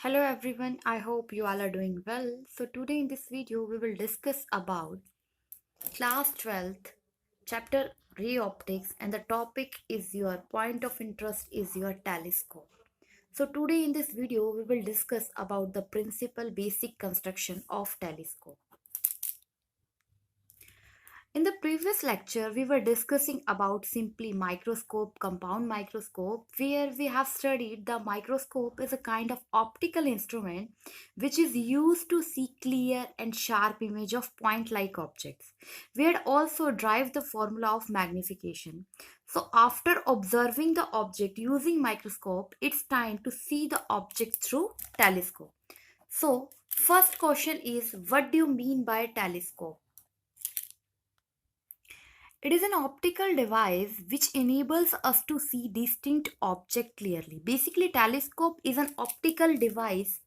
Hello everyone, I hope you all are doing well. So today in this video we will discuss about class 12th chapter ray optics, and the topic is your point of interest is your telescope. So today in this video we will discuss about the principal basic construction of telescope. In the previous lecture, we were discussing about simply microscope, compound microscope, where we have studied the microscope is a kind of optical instrument which is used to see clear and sharp image of point-like objects. We had also derived the formula of magnification. So after observing the object using microscope, it's time to see the object through telescope. So first question is, what do you mean by telescope? It is an optical device which enables us to see distinct object clearly. Basically, telescope is an optical device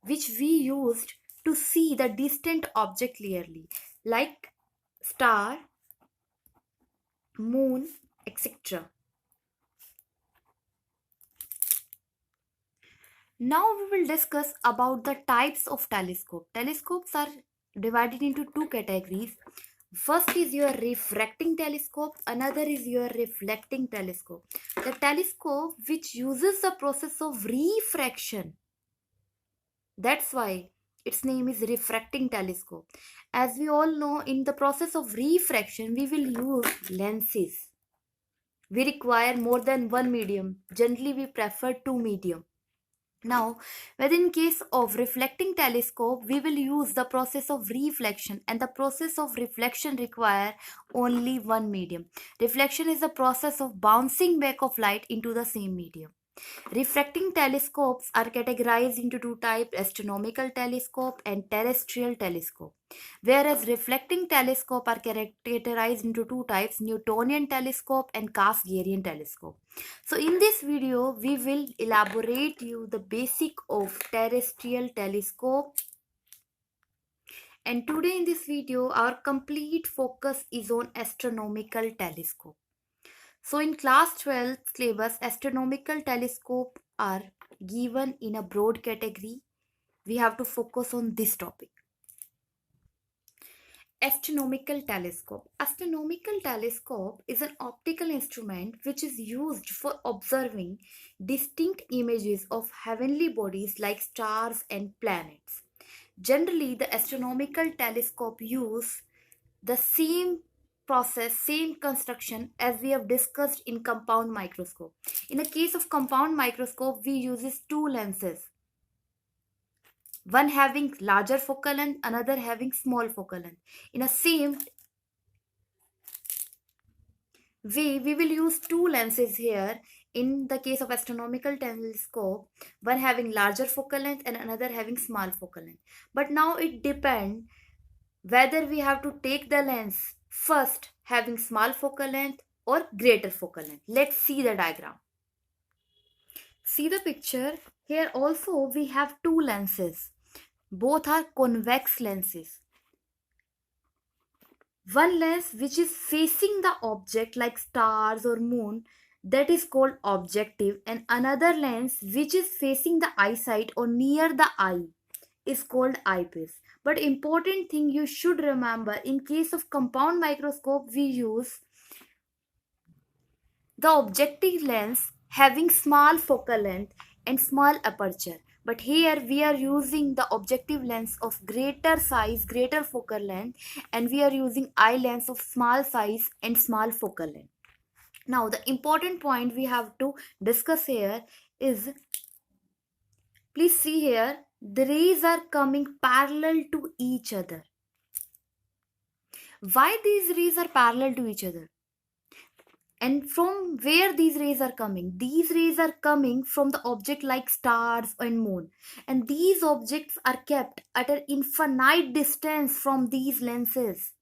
which we used to see the distant object clearly, like star, moon, etc. Now we will discuss about the types of telescope. Telescopes are divided into two categories. First is your refracting telescope, another is your reflecting telescope. The telescope which uses the process of refraction, that's why its name is refracting telescope. As we all know, in the process of refraction, we will use lenses. We require more than one medium. Generally, we prefer two medium. Now, within case of reflecting telescope, we will use the process of reflection, and the process of reflection require only one medium. Reflection is the process of bouncing back of light into the same medium. Refracting telescopes are categorized into two types: astronomical telescope and terrestrial telescope. Whereas reflecting telescope are categorized into two types: Newtonian telescope and Cassegrain telescope. So in this video, we will elaborate you the basic of terrestrial telescope. And today in this video, our complete focus is on astronomical telescope. So in class 12 syllabus, astronomical telescope are given in a broad category. We have to focus on this topic. Astronomical telescope. Astronomical telescope is an optical instrument which is used for observing distinct images of heavenly bodies like stars and planets. Generally, the astronomical telescope use the same process, same construction as we have discussed in compound microscope. In the case of compound microscope, we uses two lenses, one having larger focal length, another having small focal length. In a same way, we will use two lenses here. In the case of astronomical telescope, one having larger focal length and another having small focal length. But now it depends whether we have to take the lens first having small focal length or greater focal length. Let's see the diagram. See the picture. Here also we have two lenses. Both are convex lenses. One lens which is facing the object like stars or moon, that is called objective, and another lens which is facing the eyesight or near the eye is called eyepiece. But important thing you should remember, in case of compound microscope we use the objective lens having small focal length and small aperture, but here we are using the objective lens of greater size, greater focal length, and we are using eye lens of small size and small focal length. Now the important point we have to discuss here is, please see here, the rays are coming parallel to each other. Why these rays are parallel to each other? And from where these rays are coming? These rays are coming from the object like stars and moon. And these objects are kept at an infinite distance from these lenses.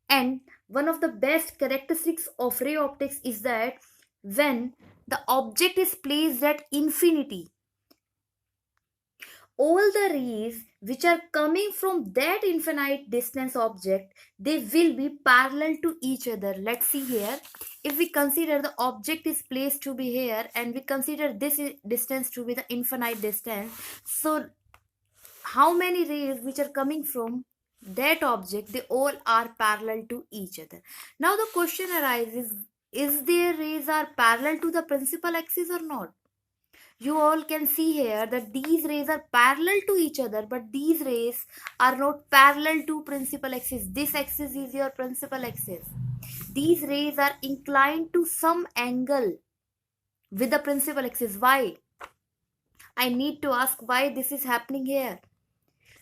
And one of the best characteristics of ray optics is that when the object is placed at infinity, all the rays which are coming from that infinite distance object, they will be parallel to each other. Let's see here. If we consider the object is placed to be here and we consider this distance to be the infinite distance, so how many rays which are coming from that object, they all are parallel to each other. Now the question arises, is their rays are parallel to the principal axis or not? You all can see here that these rays are parallel to each other, but these rays are not parallel to principal axis. This axis is your principal axis. These rays are inclined to some angle with the principal axis. Why? I need to ask why this is happening here.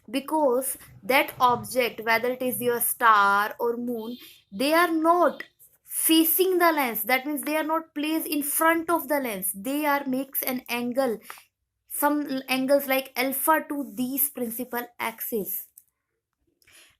Because that object, whether it is your star or moon, they are not facing the lens. That means they are not placed in front of the lens. They are makes an angle, some angles like alpha to these principal axis.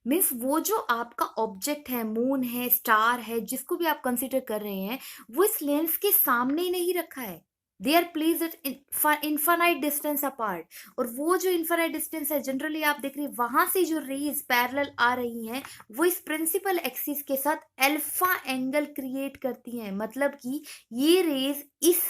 Means वो जो आपका object है, moon है, star है, जिसको भी आप consider कर रहे हैं, वो इस लेंस के सामने ही नहीं रखा है. They are placed at infinite distance apart. और वो जो इनफाइनाइट डिस्टेंस है, जनरली आप देख रहे हैं वहां से जो रेज पैरेलल आ रही हैं, वो इस प्रिंसिपल एक्सिस के साथ अल्फा एंगल क्रिएट करती हैं. मतलब कि ये रेज इस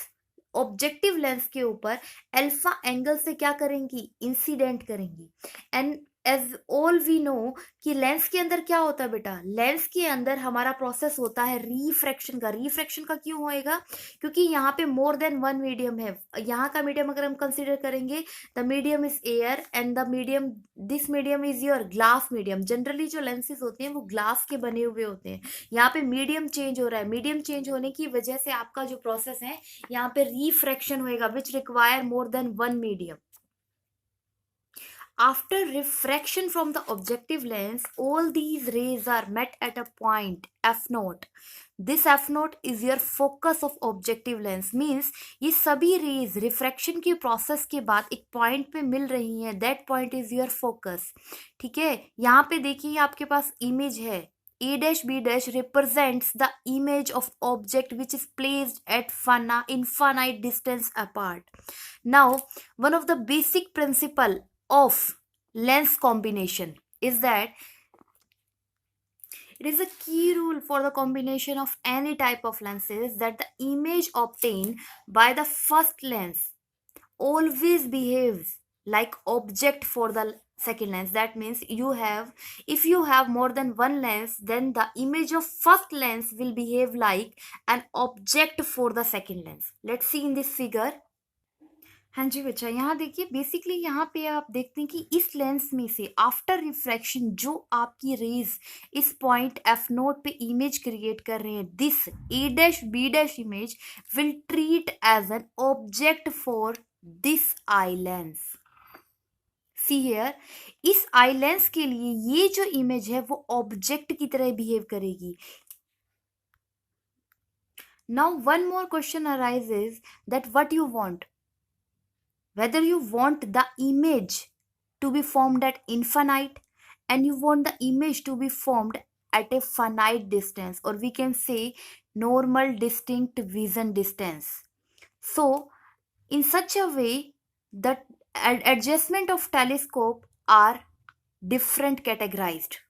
ऑब्जेक्टिव लेंस के ऊपर अल्फा एंगल से क्या करेंगी, इंसिडेंट करेंगी. And as all we know कि लेंस के अंदर क्या होता है बेटा, लेंस के अंदर हमारा प्रोसेस होता है रिफ्रैक्शन का. रिफ्रैक्शन का क्यों होएगा? क्योंकि यहाँ पे मोर देन वन मीडियम है. यहाँ का मीडियम अगर हम कंसिडर करेंगे, the medium is air and the medium, this medium is your glass medium. Generally जो लेंसेज होते हैं वो ग्लास के बने हुए होते हैं. यहाँ पे मीडियम चेंज हो रहा है. मीडियम चेंज होने की वजह से आपका जो प्रोसेस है यहाँ पे रिफ्रैक्शन होएगा, which require more than one medium. After refraction from the objective lens, all these rays are met at a point f naught. This f naught is your focus of objective lens. Means ये सभी rays refraction की process के बाद एक point पे मिल रही हैं. That point is your focus. ठीक है, यहाँ पे देखिए आपके पास image है. A dash B dash represents the image of object which is placed at infinite distance apart. Now, one of the basic principle of lens combination is that it is a key rule for the combination of any type of lenses that the image obtained by the first lens always behaves like object for the second lens. That means if you have more than one lens, then the image of first lens will behave like an object for the second lens. Let's see in this figure. हाँ जी बच्चा, यहाँ देखिए basically यहाँ पे आप देखते हैं कि इस लेंस में से आफ्टर रिफ्रैक्शन जो आपकी रेज इस पॉइंट एफ नोट पे इमेज क्रिएट कर रहे हैं, this A dash B dash image will treat as an object for this eye lens. See here, इस आई लेंस के लिए ये जो इमेज है वो ऑब्जेक्ट की तरह बिहेव करेगी. Now one more question arises that what you want, whether you want the image to be formed at infinite and you want the image to be formed at a finite distance, or we can say normal distinct vision distance. So in such a way that adjustment of telescope are different categorized.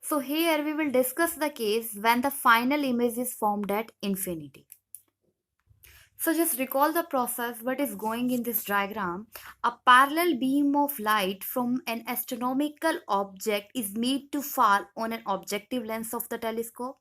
So here we will discuss the case when the final image is formed at infinity. So just recall the process what is going in this diagram. A parallel beam of light from an astronomical object is made to fall on an objective lens of the telescope.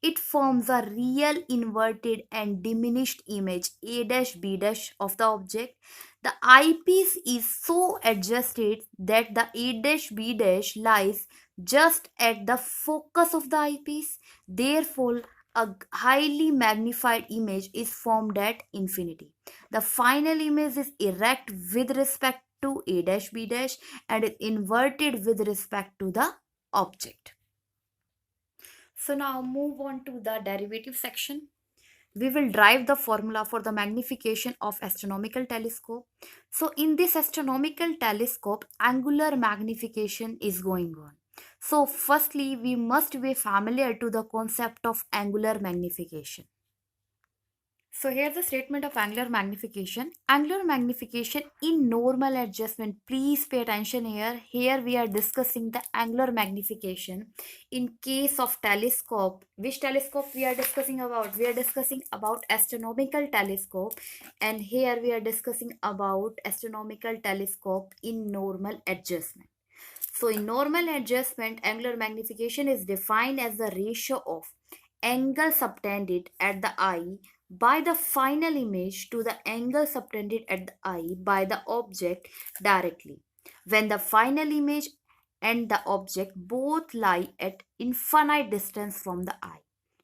It forms a real inverted and diminished image A dash B dash of the object. The eyepiece is so adjusted that the A dash B dash lies just at the focus of the eyepiece. Therefore, a highly magnified image is formed at infinity. The final image is erect with respect to A dash B dash and is inverted with respect to the object. So now move on to the derivative section. We will derive the formula for the magnification of astronomical telescope. So in this astronomical telescope, angular magnification is going on. So firstly, we must be familiar to the concept of angular magnification. So here's the statement of angular magnification. Angular magnification in normal adjustment. Please pay attention here. Here we are discussing the angular magnification in case of telescope. Which telescope we are discussing about? We are discussing about astronomical telescope, and here we are discussing about astronomical telescope in normal adjustment. So in normal adjustment, angular magnification is defined as the ratio of angle subtended at the eye by the final image to the angle subtended at the eye by the object directly, when the final image and the object both lie at infinite distance from the eye.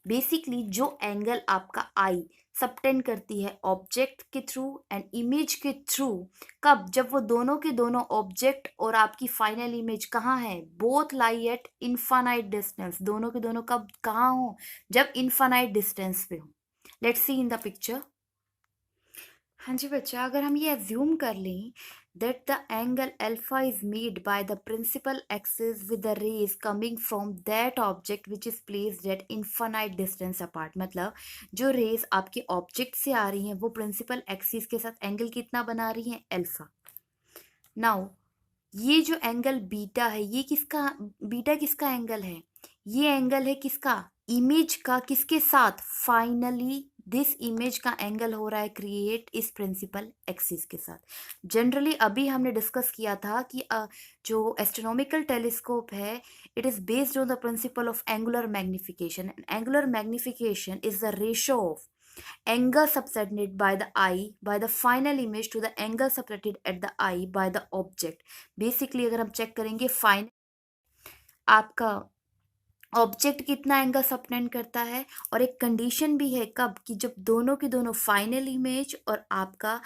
Basically जो angle आपका आई subtend करती है object के through and image के through, कब? जब वो दोनों के दोनों ऑब्जेक्ट और आपकी फाइनल इमेज कहाँ है? Both lie at infinite distance. दोनों के दोनों कब कहाँ हो? जब इनफाइनाइट डिस्टेंस पे हो। Let's see in the picture. हाँ जी बच्चा, अगर हम ये एज्यूम कर लें that the angle alpha is made by the principal axis with the rays coming from that object which is placed at infinite distance apart। मतलब जो रेज आपके ऑब्जेक्ट से आ रही हैं वो प्रिंसिपल एक्सिस के साथ एंगल कितना बना रही हैं? अल्फा। नाउ ये जो एंगल बीटा है, ये किसका, बीटा किसका एंगल है? ये एंगल है किसका? इमेज का। किसके साथ? फाइनली दिस इमेज का एंगल हो रहा है क्रिएट इस प्रिंसिपल एक्सिस के साथ। जनरली अभी हमने डिस्कस किया था कि जो एस्ट्रोनॉमिकल टेलीस्कोप है it is based on the principle of angular magnification. Angular magnification is the ratio of angle subtended by the eye by the final image to the angle subtended at the eye by the object। Basically अगर हम check करेंगे fine आपका object कितना angle subtend करता है, और एक condition भी है कब, कि जब दोनों के दोनों फाइनल इमेज और आपका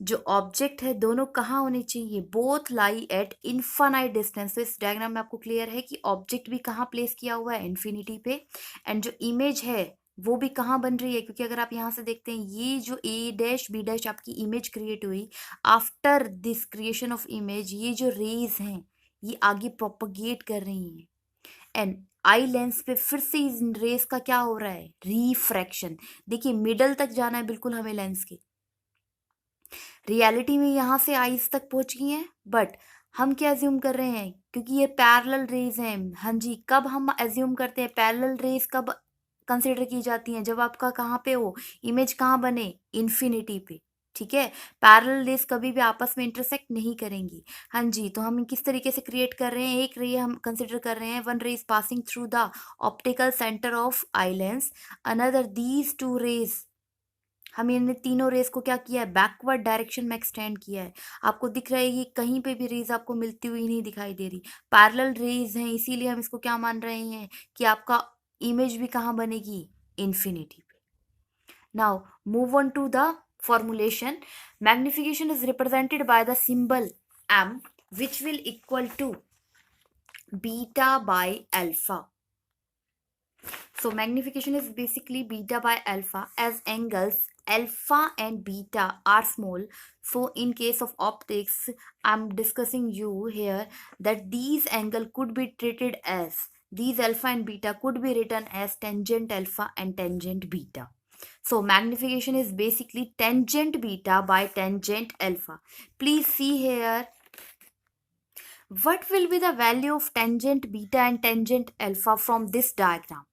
जो ऑब्जेक्ट है दोनों कहाँ होने चाहिए? Both lie at infinite distance. तो इस डायग्राम में आपको क्लियर है कि ऑब्जेक्ट भी कहाँ प्लेस किया हुआ है? इन्फिनिटी पे। एंड जो इमेज है वो भी कहाँ बन रही है? क्योंकि अगर आप यहाँ से देखते हैं ये जो ए डैश बी डैश आपकी इमेज क्रिएट हुई after this creation of image, ये जो रेज हैं ये आगे प्रोपगेट कर रही हैं एंड आई लेंस पे फिर से इस रेस का क्या हो रहा है? रिफ्रैक्शन। देखिए मिडल तक जाना है बिल्कुल हमें लेंस के। रियलिटी में यहाँ से आईज तक पहुंच गई हैं, बट हम क्या एज्यूम कर रहे हैं? क्योंकि ये पैरेलल रेज हैं। हाँ जी, कब हम एज्यूम करते हैं? पैरेलल रेज कब कंसिडर की जाती हैं? जब आपका कहाँ पे हो? इमेज कहाँ बने? इन्फिनिटी पे। ठीक है, पैरेलल रेज कभी भी आपस में इंटरसेक्ट नहीं करेंगी। हाँ जी, तो हम किस तरीके से क्रिएट कर रहे हैं? एक रे हम कंसिडर कर रहे हैं, one ray is passing through the optical centre of eye lens, another these two rays, हम इन तीनों रेज को क्या किया है? बैकवर्ड डायरेक्शन में एक्सटेंड किया है। आपको दिख रहा है कि कहीं पे भी रेज आपको मिलती हुई नहीं दिखाई दे रही, पैरेलल रेज हैं, इसीलिए हम इसको क्या मान रहे हैं कि आपका इमेज भी कहाँ बनेगी? इन्फिनिटी पे। Now move on to the formulation. Magnification is represented by the symbol m, which will equal to beta by alpha. So magnification is basically beta by alpha, as angles alpha and beta are small. So in case of optics, I'm discussing you here that these angle could be treated as, these alpha and beta could be written as tangent alpha and tangent beta. So magnification is basically tangent beta by tangent alpha. Please see here, what will be the value of tangent beta and tangent alpha from this diagram?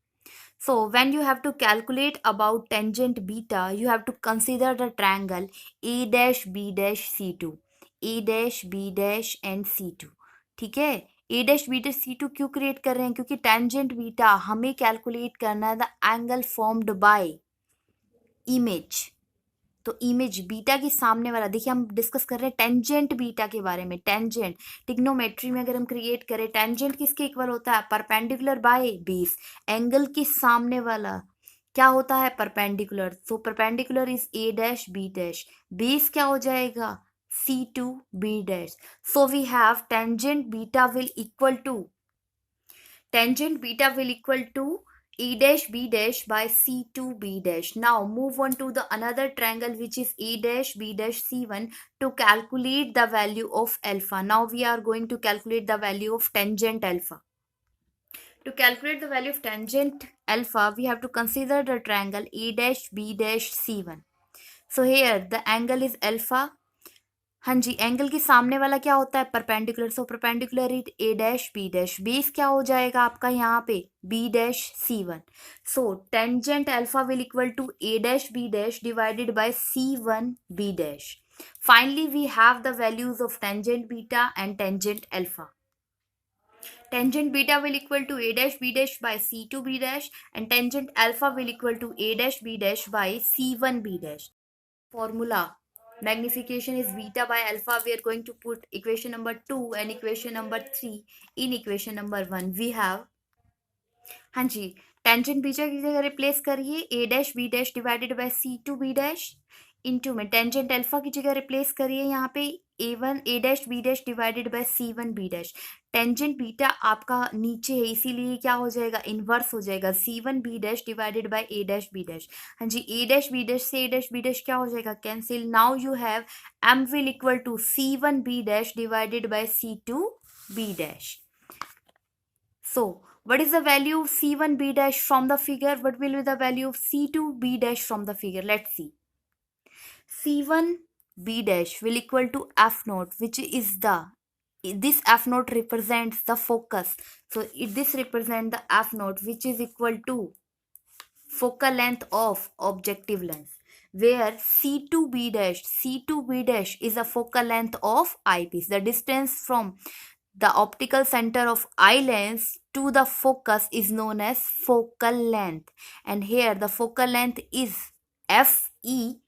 So when you have to calculate about tangent beta, you have to consider the triangle A dash B dash C2, A dash B dash and C2। ठीक है, A dash B dash C2 क्यों create कर रहे हैं? क्योंकि tangent beta हमें calculate करना है the angle formed by image. तो इमेज बीटा के सामने वाला, देखिए हम डिस्कस कर रहे हैं टेंजेंट बीटा के बारे में। टेंजेंट टिग्नोमेट्री में अगर हम क्रिएट करें, टेंजेंट किसके इक्वल होता है? Perpendicular by base. एंगल के सामने वाला क्या होता है? Perpendicular. So perpendicular is A dash B dash, base क्या हो जाएगा? C2 B dash। So we have tangent beta will equal to A dash B dash by C2 B dash. Now move on to the another triangle which is A dash B dash C1 to calculate the value of alpha. Now we are going to calculate the value of tangent alpha. To calculate the value of tangent alpha, we have to consider the triangle A dash B dash C1. So here the angle is alpha. हाँ जी, angle के सामने वाला क्या होता है? Perpendicular. So perpendicular it A dash B dash. Base क्या हो जाएगा आपका यहाँ पे? B dash C one. So tangent alpha will equal to A dash B dash divided by C one B dash. Finally, we have the values of tangent beta and tangent alpha. Tangent beta will equal to a dash b dash by c2 b dash, and tangent alpha will equal to a dash b dash by c1 b dash. Formula magnification is beta by alpha. We are going to put equation number 2 and equation number 3 in equation number 1. We have, हाँ जी, tangent beta की जगह replace करिए A dash B dash divided by C two B dash into में tangent alpha की जगह replace करिए यहाँ पे A one A dash B dash divided by C one B dash. Tangent beta आपका नीचे है इसीलिए क्या हो जाएगा? इनवर्स हो जाएगा. C one B dash divided by A dash B dash. हाँ जी, ए डैश बी डैश से ए डैश बी डैश क्या हो जाएगा? Cancel. Now you have M will equal to C one B dash divided by C two B dash. So what is the value of C1 B dash from the figure? What will be the value of C2 B dash from the figure? Let's see. C1 B dash will equal to F naught, which is this F naught represents the focus. So this represents the F naught, which is equal to focal length of objective lens, where C2 B dash is a focal length of eyepiece. The distance from the optical center of eye lens to the focus is known as focal length, and here the focal length is FE